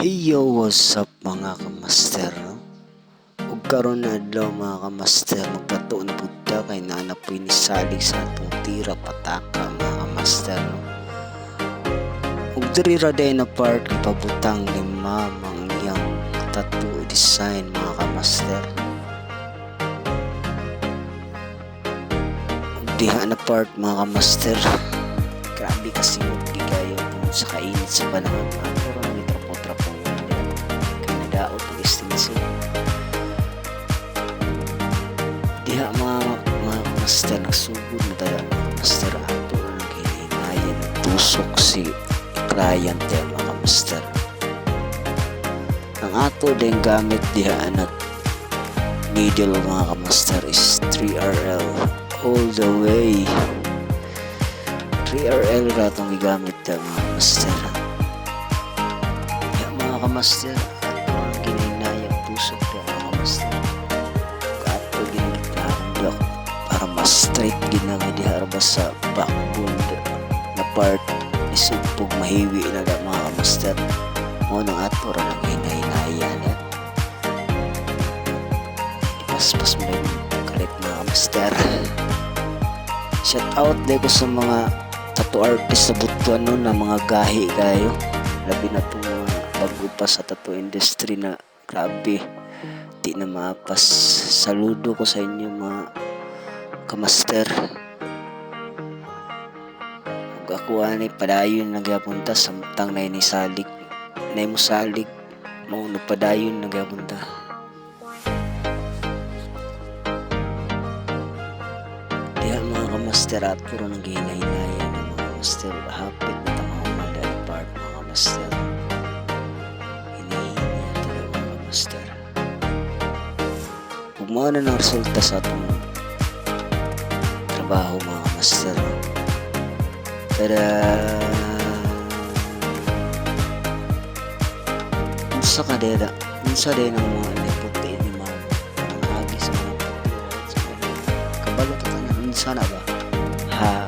Heyo, what's up mga kamaster, no? Ug karon na adlaw mga kamaster, magkato na budda kay naanapoy ni salig sa atong tira pataka mga kamaster, no? Ug diri ra day na part kay pabutang ni mama ang iyang tattoo design mga kamaster. Ug diha na part mga kamaster, grabe kasi ug di kayo sa kainit sa panahon mga karon ni trapo-trapo kay nadaot ang extension. Diha mga master nagsugod na tayo mga master ato ang hinahinayan tusok si client tayo mga master. Ang ato din gamit diha na needle mga kamaster is 3RL all the way. 3RL ra itong gigamit tayo mga kamaster. Diha mga kamaster ato ang hinahinayan tusok tayo mga kamaster. Para mas straight ginami di harba sa backbone na part isugpog mahiwi na da mga kamaster. Mo nang ato ra lang hinay-hinayan at paspas mo yung kalit mga kamaster. Shout out day ko sa mga tattoo artist sa Butuan no, na mga gahi kayo, labi na itong mga bago pa sa tattoo industry na grabe di na maapas. Saludo ko sa inyo mga kamaster. Ug ako ani padayon nagyapunta samtang nay ni salig nay mo salig mao nagpadayon nagyapunta. Diha mga kamaster at puro naghinay-hinayan ng mga kamaster. Hapit na tamaw madal part mga kamaster. Hinahinay talaga mga kamaster. Ug mao na ang resulta sa atong trabaho mga kamaster. Pero unsa din ang mga niputi ni mama mga agis mga kabalo ta na unsa na ba ha